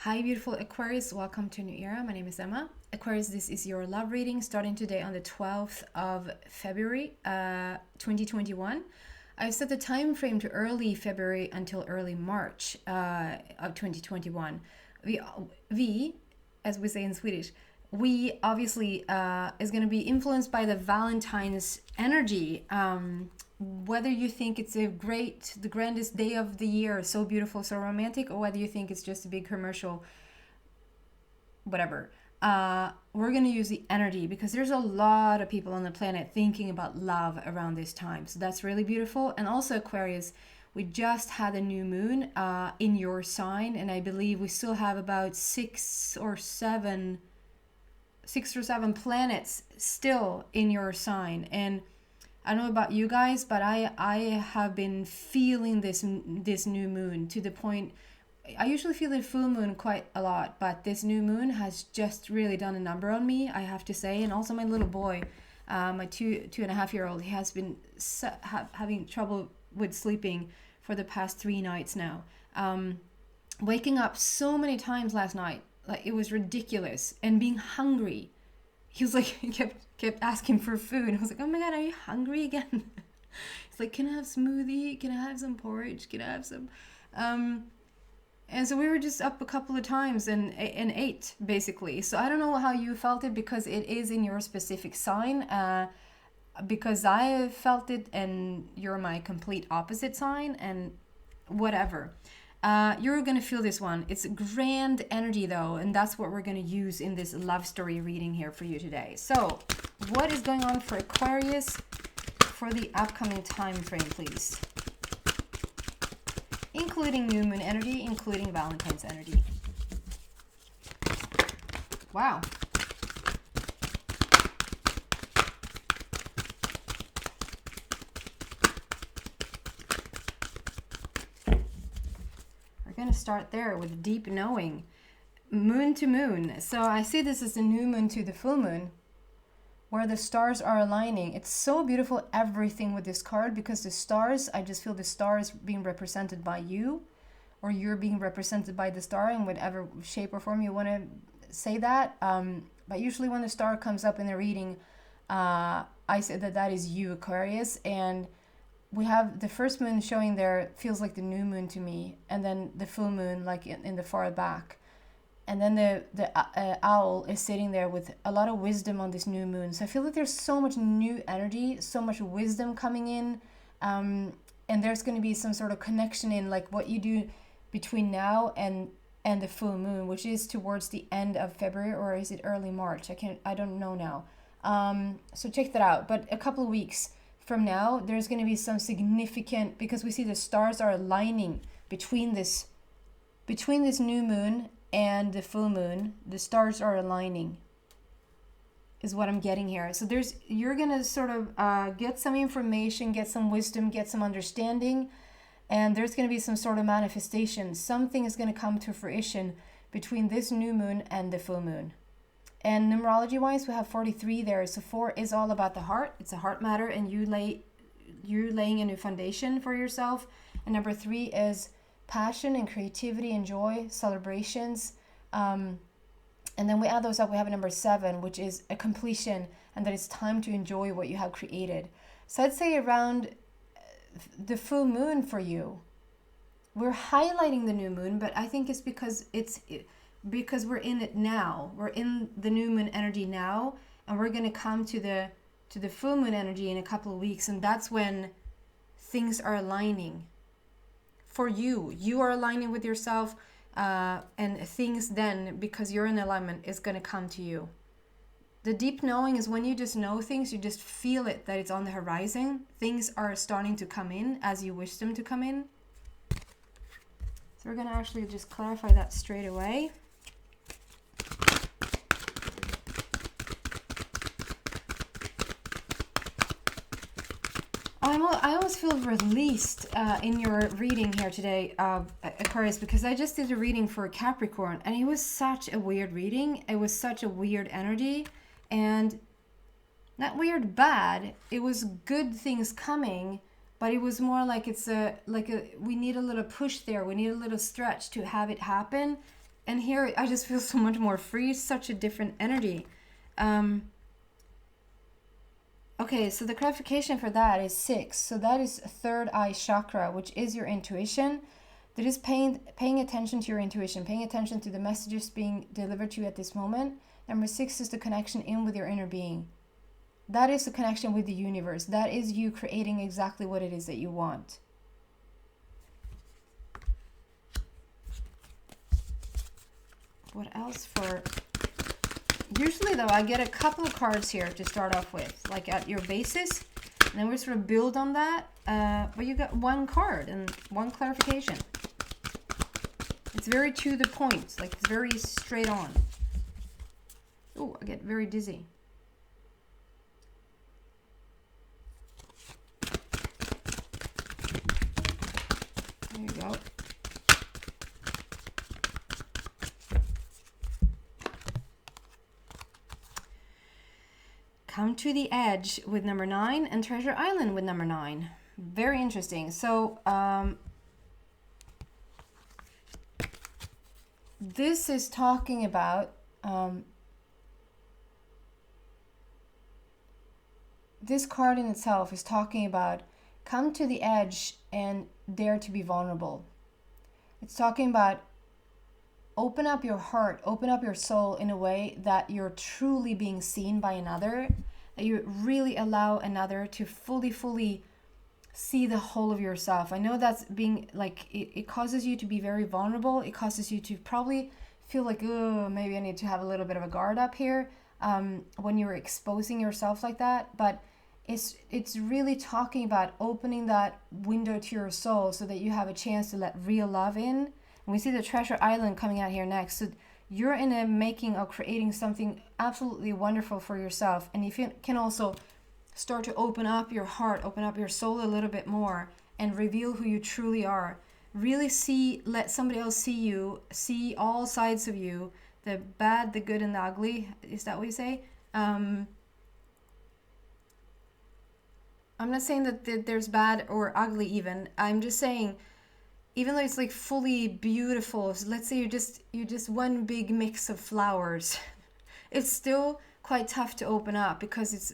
Hi, beautiful Aquarius. Welcome to a new era. My name is Emma. Aquarius, this is your love reading starting today on the 12th of February, 2021. I've set the time frame to early February until early March of 2021. We, as we say in Swedish, we obviously is going to be influenced by the Valentine's energy. Whether you think it's the grandest day of the year, so beautiful, so romantic, or whether you think it's just a big commercial, whatever. We're going to use the energy because there's a lot of people on the planet thinking about love around this time. So that's really beautiful. And also, Aquarius, we just had a new moon in your sign, and I believe we still have about six or seven planets still in your sign. And I don't know about you guys, but I have been feeling this new moon to the point. I usually feel the full moon quite a lot, but this new moon has just really done a number on me, I have to say. And also my little boy, my two and a half year old, he has been having trouble with sleeping for the past 3 nights now. Waking up so many times last night, like it was ridiculous, and being hungry. He was like, he kept asking for food. I was like, oh my God, are you hungry again? He's like, can I have smoothie? Can I have some porridge? Can I have some? And so we were just up a couple of times and ate, basically. So I don't know how you felt it because it is in your specific sign. Because I felt it and you're my complete opposite sign and whatever. You're going to feel this one. It's grand energy though, and that's what we're going to use in this love story reading here for you today. So, what is going on for Aquarius for the upcoming time frame, please? Including new moon energy, including Valentine's energy. Wow. Going to start there with deep knowing, moon to moon. So I see this as the new moon to the full moon where the stars are aligning. It's so beautiful, everything with this card, because the stars, I just feel the stars being represented by you, or you're being represented by the star in whatever shape or form you want to say that. But usually when the star comes up in the reading, I say that is you, Aquarius. And we have the first moon showing there, feels like the new moon to me, and then the full moon like in the far back. And then the owl is sitting there with a lot of wisdom on this new moon. So I feel like there's so much new energy, so much wisdom coming in. And there's going to be some sort of connection in like what you do between now and the full moon, which is towards the end of February, or is it early March? I don't know now. So check that out. But a couple of weeks from now, there's going to be some significant, because we see the stars are aligning between this new moon and the full moon. The stars are aligning is what I'm getting here. So you're going to sort of get some information, get some wisdom, get some understanding, and there's going to be some sort of manifestation. Something is going to come to fruition between this new moon and the full moon. And numerology wise, we have 43 there. So 4 is all about the heart. It's a heart matter, and you're laying a new foundation for yourself. And number 3 is passion and creativity and joy, celebrations. And then we add those up. We have a number 7, which is a completion, and that it's time to enjoy what you have created. So I'd say around the full moon for you, we're highlighting the new moon, but I think it's because we're in it now. We're in the new moon energy now, and we're going to come to the full moon energy in a couple of weeks, and that's when things are aligning for you. You are aligning with yourself, and things then, because you're in alignment, is going to come to you. The deep knowing is when you just know things, you just feel it, that it's on the horizon. Things are starting to come in as you wish them to come in. So we're going to actually just clarify that straight away. I almost feel released in your reading here today, Aquarius, because I just did a reading for Capricorn, and it was such a weird reading. It was such a weird energy, and not weird bad. It was good things coming, but it was more like we need a little push there. We need a little stretch to have it happen. And here I just feel so much more free, such a different energy. Okay, so the clarification for that is 6. So that is third eye chakra, which is your intuition. That is paying attention to your intuition, paying attention to the messages being delivered to you at this moment. Number 6 is the connection in with your inner being. That is the connection with the universe. That is you creating exactly what it is that you want. What else for... Usually though, I get a couple of cards here to start off with, like at your basis. And then we sort of build on that. But you got one card and one clarification. It's very to the point, like it's very straight on. Oh, I get very dizzy. There you go. Come to the Edge with number 9 and Treasure Island with number 9. Very interesting. So this is talking about this card in itself is talking about come to the edge and dare to be vulnerable. It's talking about open up your heart, open up your soul in a way that you're truly being seen by another, that you really allow another to fully see the whole of yourself. I know that's being like, it causes you to be very vulnerable. It causes you to probably feel like, oh, maybe I need to have a little bit of a guard up here when you're exposing yourself like that. But it's really talking about opening that window to your soul so that you have a chance to let real love in. And we see the Treasure Island coming out here next. So you're in a making of creating something absolutely wonderful for yourself. And if you can also start to open up your heart, open up your soul a little bit more and reveal who you truly are. Really let somebody else see you, see all sides of you, the bad, the good, and the ugly. Is that what you say? I'm not saying that there's bad or ugly even. I'm just saying, even though it's like fully beautiful, so let's say you're just one big mix of flowers, it's still quite tough to open up because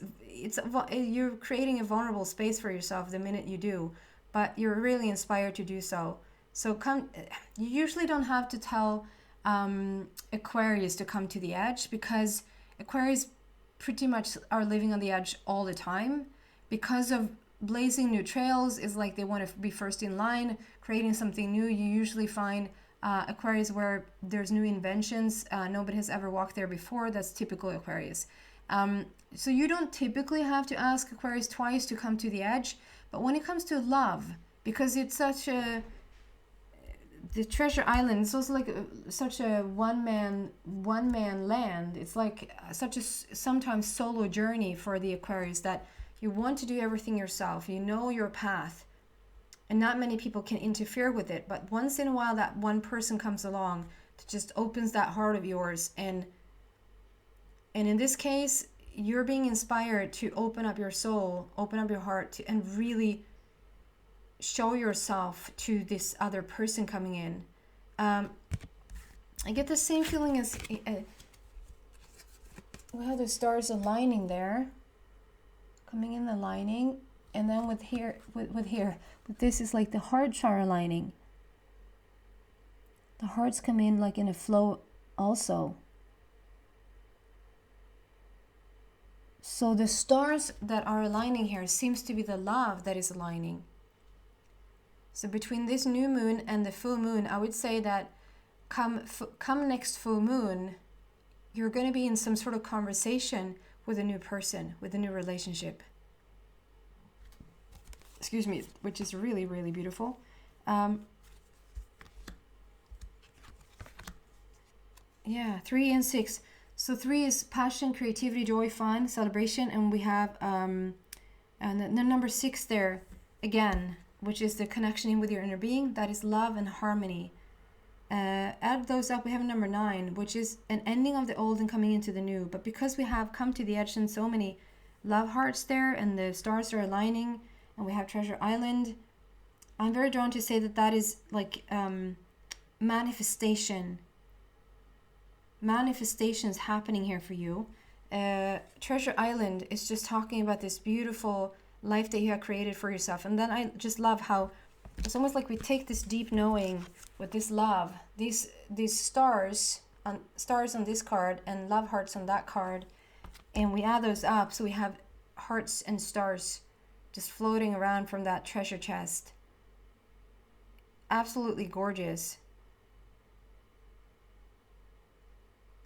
you're creating a vulnerable space for yourself the minute you do, but you're really inspired to do so. So you usually don't have to tell Aquarius to come to the edge, because Aquarius pretty much are living on the edge all the time because of blazing new trails. Is like they want to be first in line, creating something new. You usually find Aquarius where there's new inventions. Nobody has ever walked there before. That's typical Aquarius. So you don't typically have to ask Aquarius twice to come to the edge. But when it comes to love, because it's the Treasure Island is also like such a one man land. It's like such a sometimes solo journey for the Aquarius, that you want to do everything yourself. You know your path, and not many people can interfere with it. But once in a while, that one person comes along that just opens that heart of yours. And in this case, you're being inspired to open up your soul, open up your heart, and really show yourself to this other person coming in. I get the same feeling as well, the stars aligning there, coming in, aligning, and then with this is like the hearts are aligning. The hearts come in like in a flow also. So the stars that are aligning here seems to be the love that is aligning. So between this new moon and the full moon, I would say that come next full moon, you're going to be in some sort of conversation with a new person, with a new relationship. Excuse me, which is really, really beautiful. Yeah, 3 and 6. So 3 is passion, creativity, joy, fun, celebration, and we have and then number 6 there again, which is the connection in with your inner being. That is love and harmony. Add those up, we have number 9, which is an ending of the old and coming into the new. But because we have come to the edge and so many love hearts there, and the stars are aligning, and we have Treasure Island, I'm very drawn to say that is like manifestation manifestations happening here for you. Treasure Island is just talking about this beautiful life that you have created for yourself. And then I just love how it's almost like we take this deep knowing with this love, these stars on this card and love hearts on that card, and we add those up, so we have hearts and stars just floating around from that treasure chest. Absolutely gorgeous.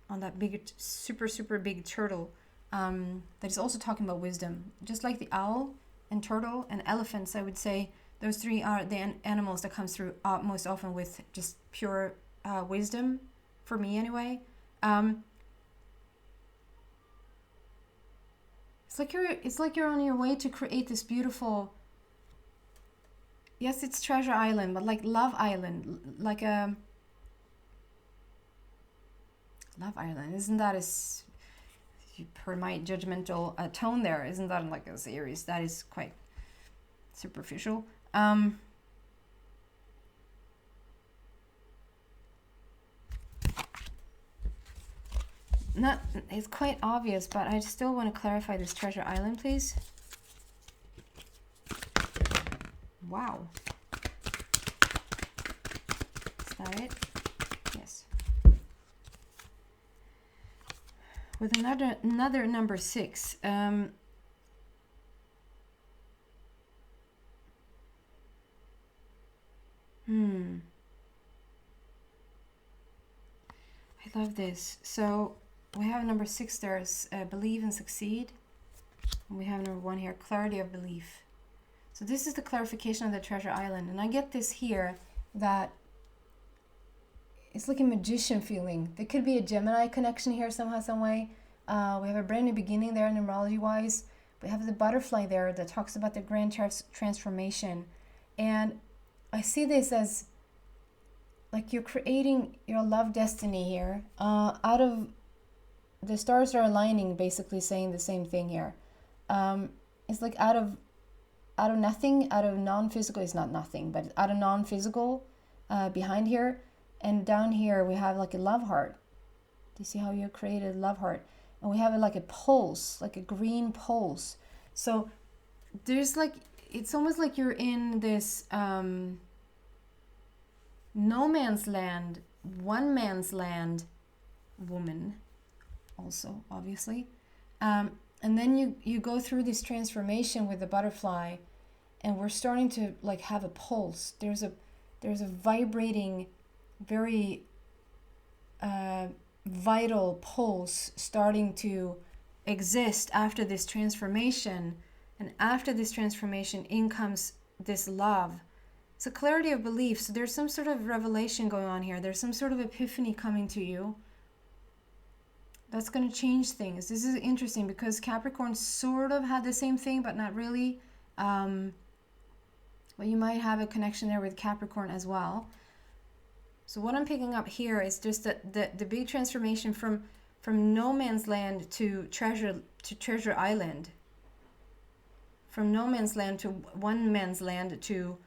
On that big, super big turtle that is also talking about wisdom. Just like the owl and turtle and elephants, I would say those three are the animals that comes through most often with just pure wisdom, for me anyway. It's like you're on your way to create this beautiful, yes, it's Treasure Island, but like Love Island, like a Love Island. Isn't that per my judgmental tone there, isn't that like a series that is quite superficial? It's quite obvious, but I still want to clarify this Treasure Island, please. Wow. Is that it? Yes. With another number 6. I love this. So we have number 6 there is believe and succeed. And we have number 1 here, clarity of belief. So this is the clarification of the Treasure Island. And I get this here that it's like a magician feeling. There could be a Gemini connection here somehow, some way. We have a brand new beginning there, numerology-wise. We have the butterfly there that talks about the grand transformation. And I see this as like you're creating your love destiny here. Out of the stars are aligning, basically saying the same thing here. It's like out of nothing, out of non-physical, it's not nothing, but out of non-physical behind here. And down here we have like a love heart. Do you see how you created a love heart? And we have it like a pulse, like a green pulse. So there's like, it's almost like you're in this no man's land, one man's land, woman also, obviously. And then you go through this transformation with the butterfly, and we're starting to like have a pulse. There's a vibrating, very vital pulse starting to exist after this transformation. And after this transformation in comes this love. It's a clarity of belief. So there's some sort of revelation going on here. There's some sort of epiphany coming to you that's going to change things. This is interesting because Capricorn sort of had the same thing, but not really. But you might have a connection there with Capricorn as well. So what I'm picking up here is just that the big transformation from no man's land to treasure island, from no man's land to one man's land to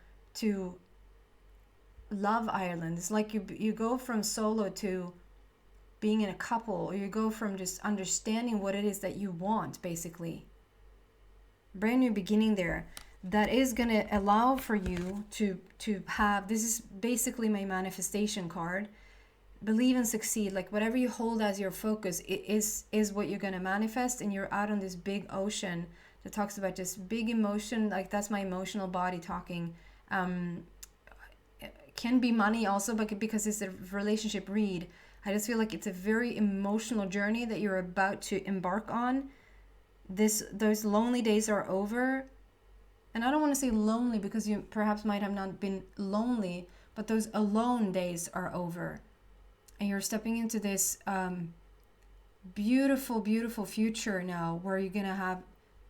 love island. It's like you go from solo to being in a couple, or you go from just understanding what it is that you want, basically. Brand new beginning there. That is going to allow for you to have, this is basically my manifestation card, believe and succeed. Like whatever you hold as your focus, it is what you're going to manifest. And you're out on this big ocean that talks about just big emotion. Like that's my emotional body talking. Can be money also, but because it's a relationship read, I just feel like it's a very emotional journey that you're about to embark on. Those lonely days are over. And I don't want to say lonely because you perhaps might have not been lonely, but those alone days are over. And you're stepping into this beautiful, beautiful future now where you're going to have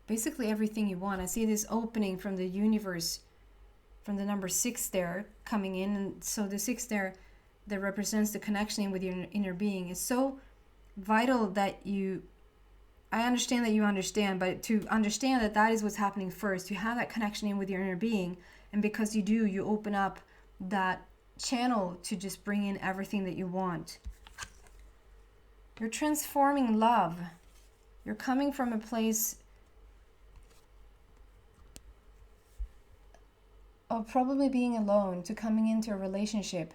basically everything you want. I see this opening from the universe, from the number 6 there coming in. And so the 6 there that represents the connection with your inner being is so vital that I understand that you understand, but to understand that is what's happening first. You have that connection in with your inner being, and because you do, you open up that channel to just bring in everything that you want. You're transforming love. You're coming from a place of probably being alone to coming into a relationship.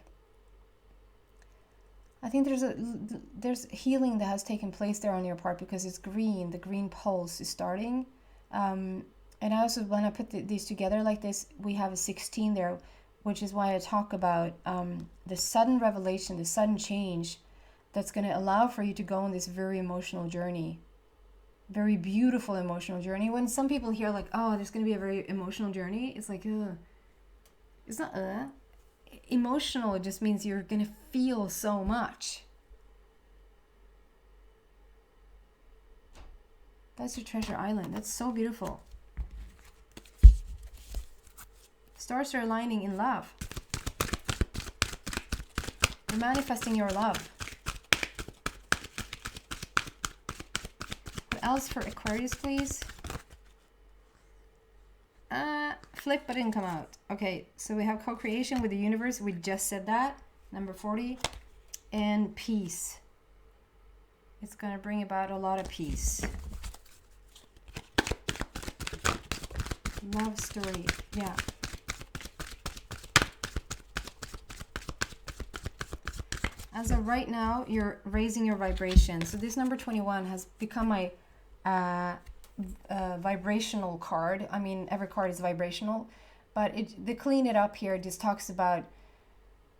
I think there's healing that has taken place there on your part because it's green. The green pulse is starting. And I also, when I put these together like this, we have a 16 there, which is why I talk about the sudden revelation, the sudden change that's going to allow for you to go on this very emotional journey. Very beautiful emotional journey. When some people hear like, oh, there's going to be a very emotional journey, it's like, ugh. It's not emotional. It just means you're going to feel so much. That's your treasure island. That's so beautiful. Stars are aligning in love. You're manifesting your love. What else for Aquarius, please? Flip, but didn't come out. Okay, so we have co-creation with the universe. We just said that. Number 40. And peace. It's going to bring about a lot of peace. Love story. Yeah. As of right now, you're raising your vibration. So this number 21 has become my vibrational card. I mean, every card is vibrational, but the clean it up here just talks about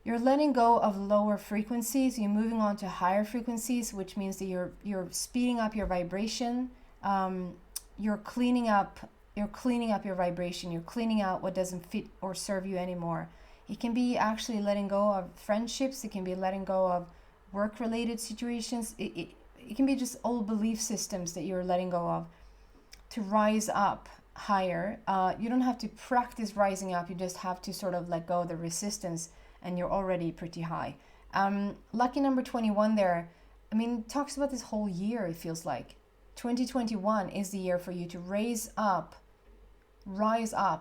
you're letting go of lower frequencies. You're moving on to higher frequencies, which means that you're speeding up your vibration. You're cleaning up your vibration. You're cleaning out what doesn't fit or serve you anymore. It can be actually letting go of friendships. It can be letting go of work-related situations. It can be just old belief systems that you're letting go of to rise up higher. You don't have to practice rising up. You just have to sort of let go of the resistance, and you're already pretty high. Lucky number 21 there, I mean, talks about this whole year, it feels like. 2021 is the year for you to rise up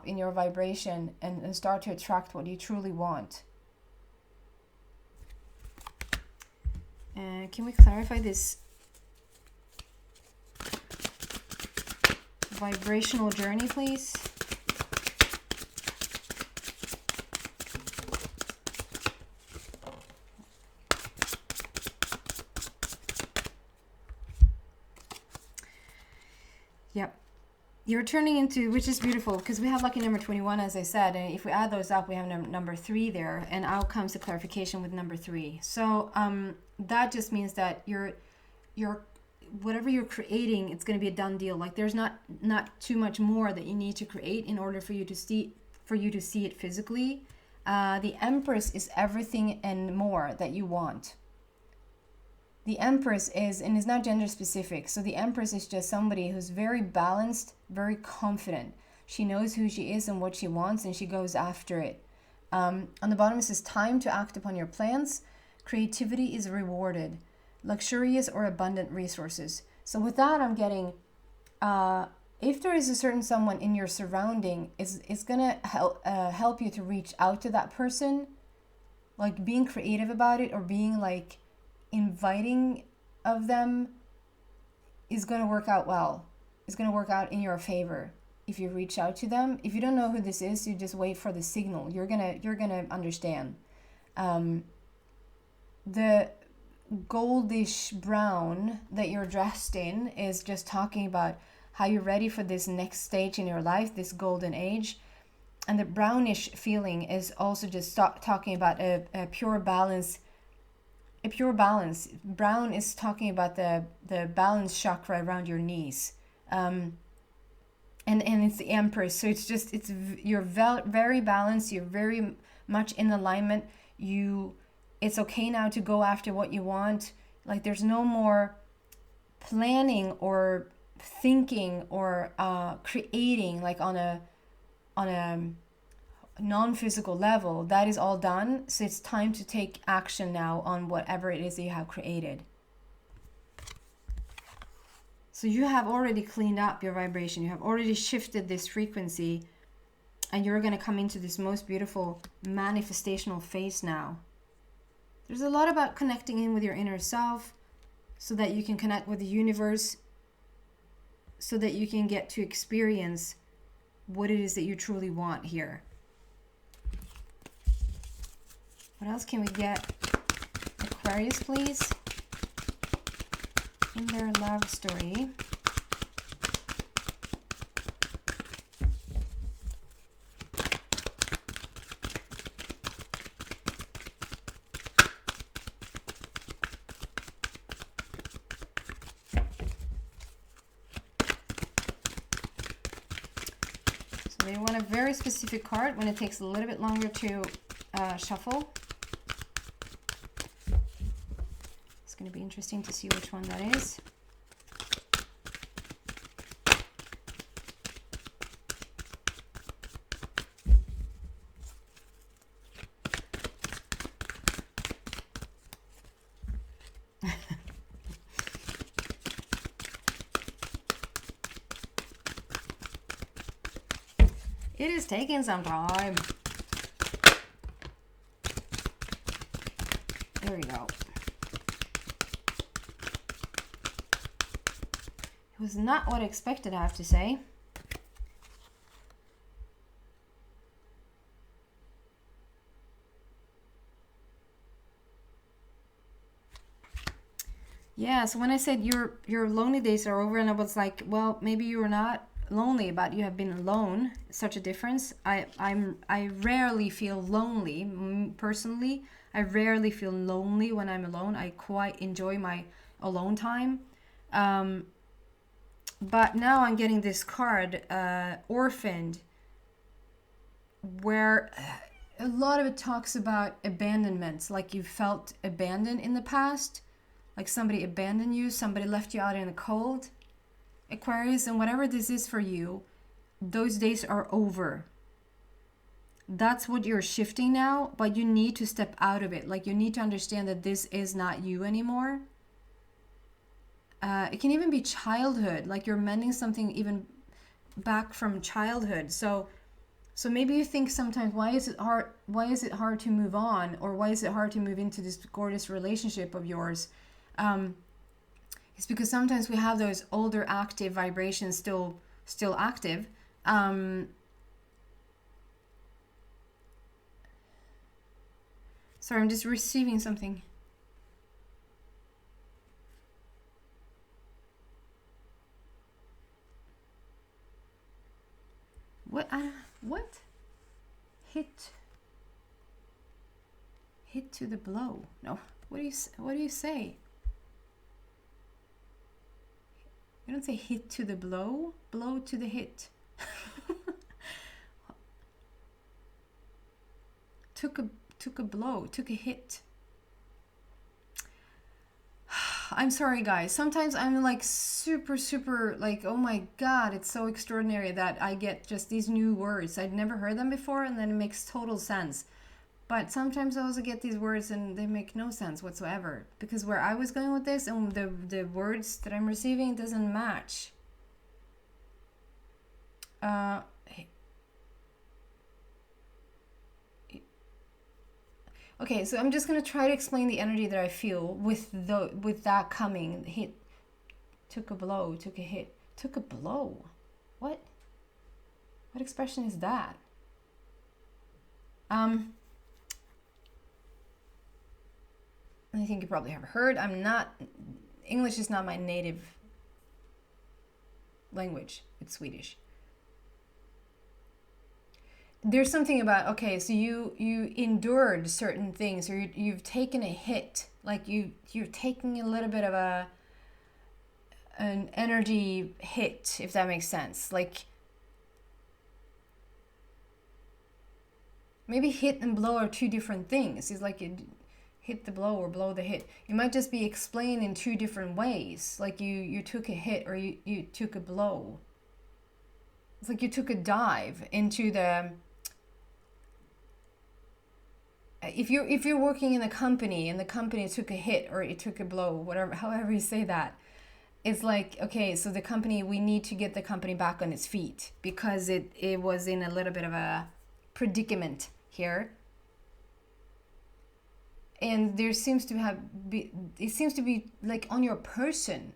in your vibration and start to attract what you truly want. Can we clarify this vibrational journey, please? Yep. You're turning into, which is beautiful, because we have lucky number 21, as I said, and if we add those up, we have number 3 there, and out comes the clarification with number 3. So that just means that you're whatever you're creating, it's going to be a done deal. Like there's not too much more that you need to create in order for you to see it physically. The Empress is everything and more that you want. The Empress is, and it's not gender specific, so the Empress is just somebody who's very balanced, very confident. She knows who she is and what she wants, and she goes after it. On the bottom it says, time to act upon your plans. Creativity is rewarded. Luxurious or abundant resources. So with that, I'm getting, if there is a certain someone in your surrounding, it's going to help you to reach out to that person. Like being creative about it or being like inviting of them is going to work out well. It's going to work out in your favor if you reach out to them. If you don't know who this is, you just wait for the signal. You're gonna understand. The goldish brown that you're dressed in is just talking about how you're ready for this next stage in your life, this golden age. And the brownish feeling is also just talking about a pure balance. A pure balance. Brown is talking about the balance chakra around your knees. And it's the Empress. So you're very balanced. You're very much in alignment. It's okay now to go after what you want. Like there's no more planning or thinking or creating like on a non-physical level. That is all done. So it's time to take action now on whatever it is that you have created. So you have already cleaned up your vibration. You have already shifted this frequency, and you're going to come into this most beautiful manifestational phase now. There's a lot about connecting in with your inner self, so that you can connect with the universe, so that you can get to experience what it is that you truly want here. What else can we get? Aquarius, please. In their love story. So they want a very specific card when it takes a little bit longer to shuffle. It's going to be interesting to see which one that is. It is taking some time. There we go. It was not what I expected, I have to say. Yeah, so when I said your lonely days are over, and I was like, well, maybe you were not lonely, but you have been alone. Such a difference. I rarely feel lonely personally. I rarely feel lonely when I'm alone. I quite enjoy my alone time. But now I'm getting this card, Orphaned, where a lot of it talks about abandonment, like you felt abandoned in the past, like somebody abandoned you, somebody left you out in the cold. Aquarius, and whatever this is for you, those days are over. That's what you're shifting now, but you need to step out of it. Like, you need to understand that this is not you anymore. It can even be childhood, like you're mending something even back from childhood. So maybe you think sometimes, why is it hard to move on, or why is it hard to move into this gorgeous relationship of yours? It's because sometimes we have those older active vibrations still active. Sorry, I'm just receiving something. What? Hit to the blow. No. What do you say? You don't say hit to the blow. Blow to the hit. Took a blow. Took a hit. I'm sorry, guys. Sometimes I'm like super like, oh my god, it's so extraordinary that I get just these new words. I'd never heard them before, and then it makes total sense. But sometimes I also get these words and they make no sense whatsoever, because where I was going with this and the words that I'm receiving doesn't match. Okay, so I'm just gonna try to explain the energy that I feel with that coming. Hit, took a blow, took a hit, took a blow. What expression is that? I think you probably have heard. English is not my native language. It's Swedish. There's something about, okay, so you endured certain things, or you've taken a hit, like you're taking a little bit of an energy hit, if that makes sense. Like, maybe hit and blow are two different things. It's like you hit the blow or blow the hit. It might just be explained in two different ways. Like you took a hit, or you took a blow. It's like you took a dive into the... If you're working in a company and the company took a hit or it took a blow, whatever, however you say that, it's like, okay, so the company, we need to get the company back on its feet because it was in a little bit of a predicament here. And there seems to it seems to be like on your person,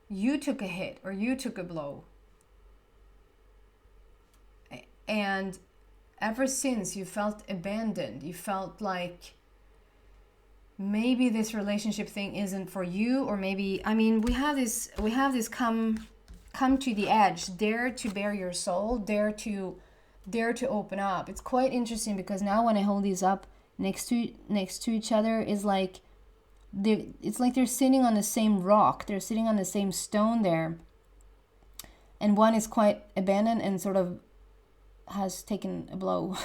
you took a hit or you took a blow. And ever since, you felt abandoned. You felt like maybe this relationship thing isn't for you, or maybe, I mean, we have this come to the edge, dare to bare your soul, dare to open up. It's quite interesting because now when I hold these up next to each other, it's like they're sitting on the same rock, they're sitting on the same stone there, and one is quite abandoned and sort of has taken a blow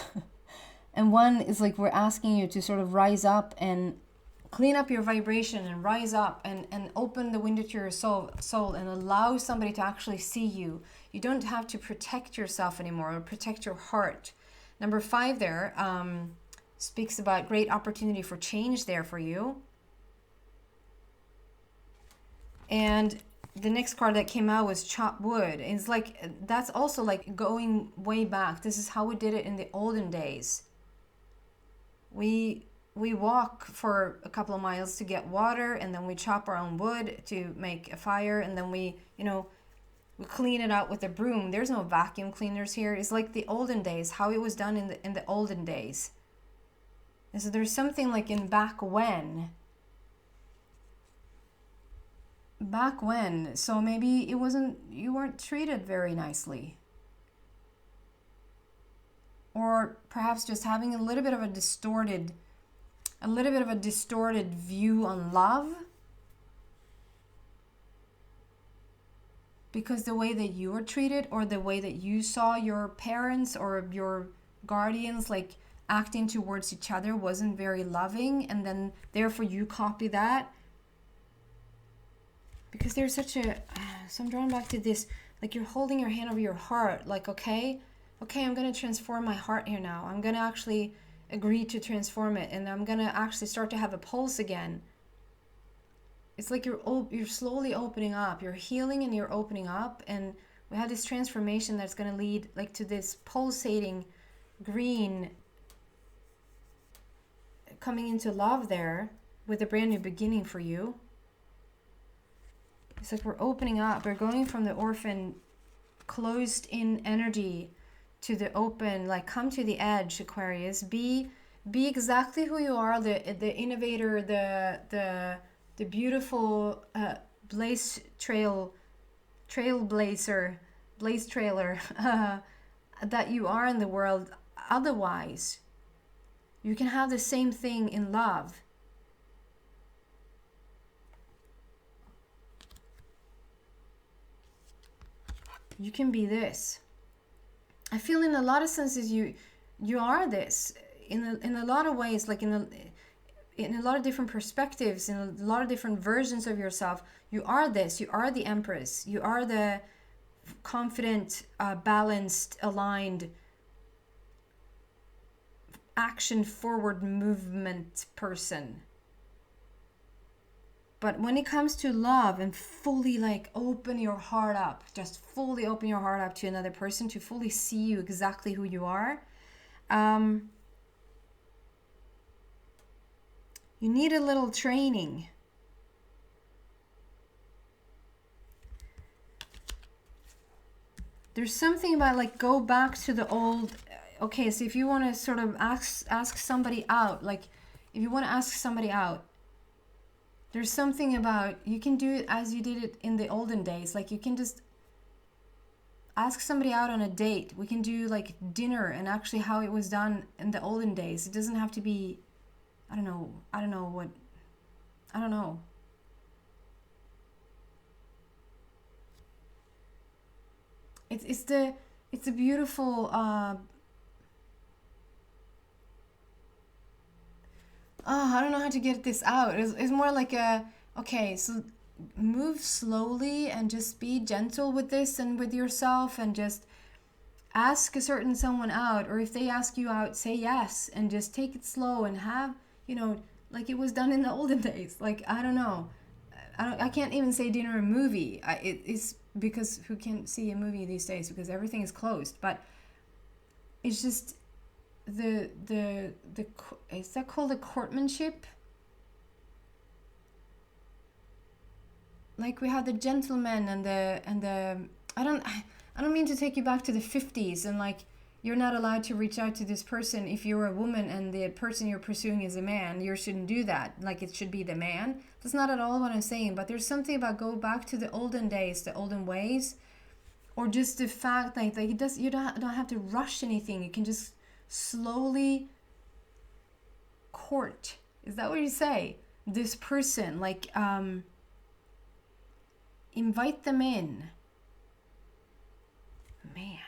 and one is like, we're asking you to sort of rise up and clean up your vibration and rise up and open the window to your soul and allow somebody to actually see you. You don't have to protect yourself anymore, or protect your heart. Number 5 there speaks about great opportunity for change there for you. And the next card that came out was chop wood. It's like, that's also like going way back. This is how we did it in the olden days. We walk for a couple of miles to get water, and then we chop our own wood to make a fire, and then we clean it out with a broom. There's no vacuum cleaners here. It's like the olden days, how it was done in the olden days. And so there's something like in back when, so maybe you weren't treated very nicely, or perhaps just having a little bit of a distorted view on love, because the way that you were treated, or the way that you saw your parents or your guardians like acting towards each other wasn't very loving, and then therefore you copy that. Because there's such a, so I'm drawn back to this, like you're holding your hand over your heart, like, okay, I'm going to transform my heart here now. I'm going to actually agree to transform it, and I'm going to actually start to have a pulse again. It's like you're slowly opening up, you're healing and you're opening up, and we have this transformation that's going to lead like to this pulsating green coming into love there with a brand new beginning for you. It's like we're opening up. We're going from the orphan, closed in energy to the open, like come to the edge, Aquarius. Be exactly who you are, the innovator, the beautiful blaze trailer that you are in the world. Otherwise, you can have the same thing in love. You can be this. I feel in a lot of senses you are this in a lot of ways, like in a lot of different perspectives, in a lot of different versions of yourself. You are this. You are the Empress. You are the confident, balanced, aligned, action forward movement person. But when it comes to love and fully like open your heart up, just fully open your heart up to another person, to fully see you exactly who you are, you need a little training. There's something about like go back to the old. Okay, so if you want to sort of ask somebody out, like if you want to ask somebody out, there's something about, you can do it as you did it in the olden days. Like you can just ask somebody out on a date. We can do like dinner, and actually how it was done in the olden days. It doesn't have to be, I don't know. It's a beautiful I don't know how to get this out. It's more like okay, so move slowly and just be gentle with this and with yourself, and just ask a certain someone out, or if they ask you out, say yes, and just take it slow and have, like it was done in the olden days. Like, I don't know. I can't even say dinner or movie. It's because who can see a movie these days, because everything is closed. But it's just is that called a courtmanship? Like we have the gentleman and the I don't mean to take you back to the 50s and like you're not allowed to reach out to this person if you're a woman and the person you're pursuing is a man. You shouldn't do that. Like it should be the man. That's not at all what I'm saying, but there's something about go back to the olden days, the olden ways, or just the fact like it does, you don't have to rush anything. You can just slowly court. Is that what you say? This person, like invite them in. Man.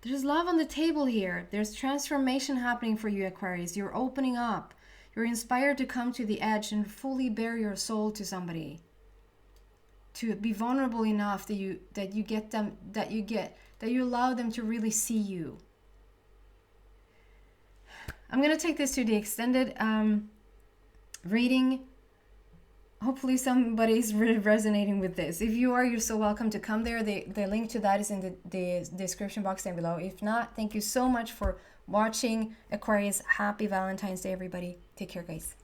There's love on the table here. There's transformation happening for you, Aquarius. You're opening up. You're inspired to come to the edge and fully bare your soul to somebody. To be vulnerable enough that you allow them to really see you. I'm gonna take this to the extended reading. Hopefully somebody's really resonating with this. If you are, you're so welcome to come there. The link to that is in the description box down below. If not, thank you so much for watching, Aquarius. Happy Valentine's Day, everybody. Take care, guys.